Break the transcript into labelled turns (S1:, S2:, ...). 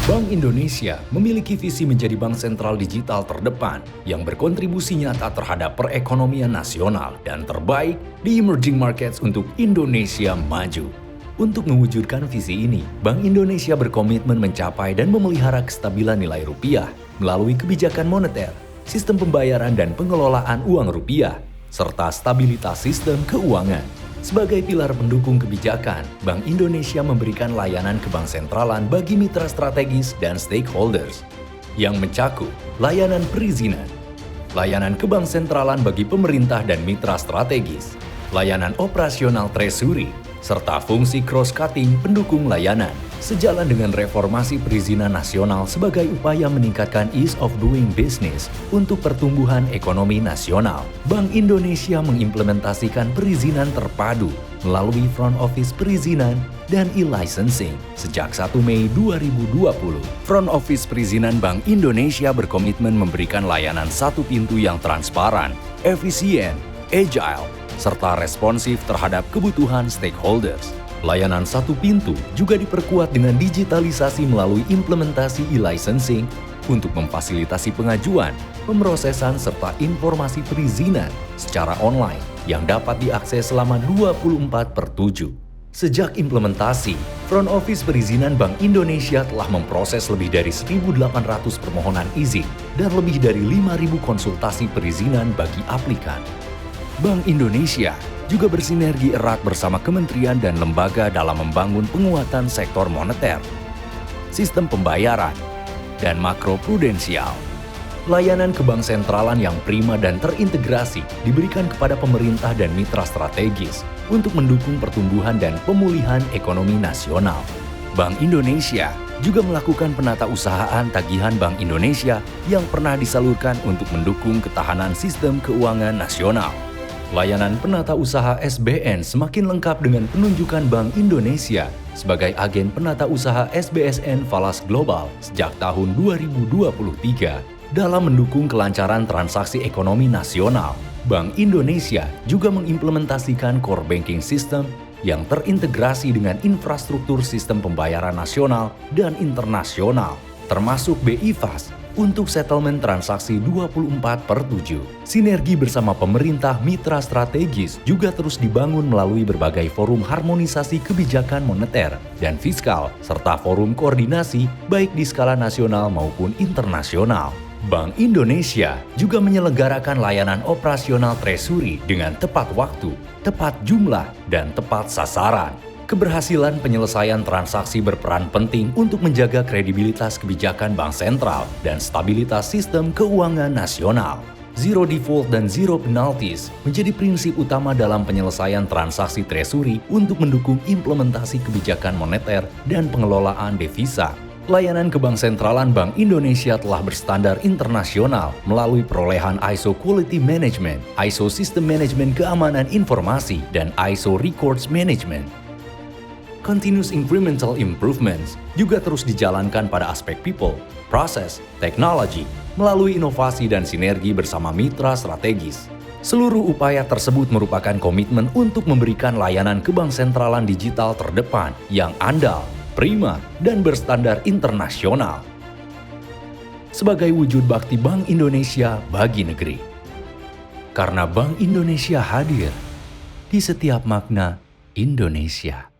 S1: Bank Indonesia memiliki visi menjadi bank sentral digital terdepan yang berkontribusi nyata terhadap perekonomian nasional dan terbaik di emerging markets untuk Indonesia maju. Untuk mewujudkan visi ini, Bank Indonesia berkomitmen mencapai dan memelihara kestabilan nilai rupiah melalui kebijakan moneter, sistem pembayaran dan pengelolaan uang rupiah, serta stabilitas sistem keuangan. Sebagai pilar pendukung kebijakan, Bank Indonesia memberikan layanan kebank sentralan bagi mitra strategis dan stakeholders, yang mencakup layanan perizinan, layanan kebank sentralan bagi pemerintah dan mitra strategis, layanan operasional treasury, serta fungsi cross-cutting pendukung layanan. Sejalan dengan reformasi perizinan nasional sebagai upaya meningkatkan ease of doing business untuk pertumbuhan ekonomi nasional, Bank Indonesia mengimplementasikan perizinan terpadu melalui front office perizinan dan e-licensing sejak 1 Mei 2020. Front office perizinan Bank Indonesia berkomitmen memberikan layanan satu pintu yang transparan, efisien, agile, serta responsif terhadap kebutuhan stakeholders. Layanan satu pintu juga diperkuat dengan digitalisasi melalui implementasi e-licensing untuk memfasilitasi pengajuan, pemrosesan, serta informasi perizinan secara online yang dapat diakses selama 24/7. Sejak implementasi, Front Office Perizinan Bank Indonesia telah memproses lebih dari 1.800 permohonan izin dan lebih dari 5.000 konsultasi perizinan bagi aplikan. Bank Indonesia juga bersinergi erat bersama kementerian dan lembaga dalam membangun penguatan sektor moneter, sistem pembayaran, dan makroprudensial. Layanan kebank sentralan yang prima dan terintegrasi diberikan kepada pemerintah dan mitra strategis untuk mendukung pertumbuhan dan pemulihan ekonomi nasional. Bank Indonesia juga melakukan penatausahaan tagihan Bank Indonesia yang pernah disalurkan untuk mendukung ketahanan sistem keuangan nasional. Layanan penata usaha SBN semakin lengkap dengan penunjukan Bank Indonesia sebagai agen penata usaha SBSN Falas Global sejak tahun 2023 dalam mendukung kelancaran transaksi ekonomi nasional. Bank Indonesia juga mengimplementasikan core banking system yang terintegrasi dengan infrastruktur sistem pembayaran nasional dan internasional, termasuk BI Fast, untuk settlement transaksi 24/7. Sinergi bersama pemerintah mitra strategis juga terus dibangun melalui berbagai forum harmonisasi kebijakan moneter dan fiskal, serta forum koordinasi baik di skala nasional maupun internasional. Bank Indonesia juga menyelenggarakan layanan operasional treasury dengan tepat waktu, tepat jumlah, dan tepat sasaran. Keberhasilan penyelesaian transaksi berperan penting untuk menjaga kredibilitas kebijakan bank sentral dan stabilitas sistem keuangan nasional. Zero default dan zero penalties menjadi prinsip utama dalam penyelesaian transaksi treasury untuk mendukung implementasi kebijakan moneter dan pengelolaan devisa. Layanan kebank sentralan Bank Indonesia telah berstandar internasional melalui perolehan ISO Quality Management, ISO System Management Keamanan Informasi, dan ISO Records Management. Continuous incremental improvements juga terus dijalankan pada aspek people, process, technology, melalui inovasi dan sinergi bersama mitra strategis. Seluruh upaya tersebut merupakan komitmen untuk memberikan layanan kebank sentralan digital terdepan yang andal, prima, dan berstandar internasional. Sebagai wujud bakti Bank Indonesia bagi negeri. Karena Bank Indonesia hadir di setiap makna Indonesia.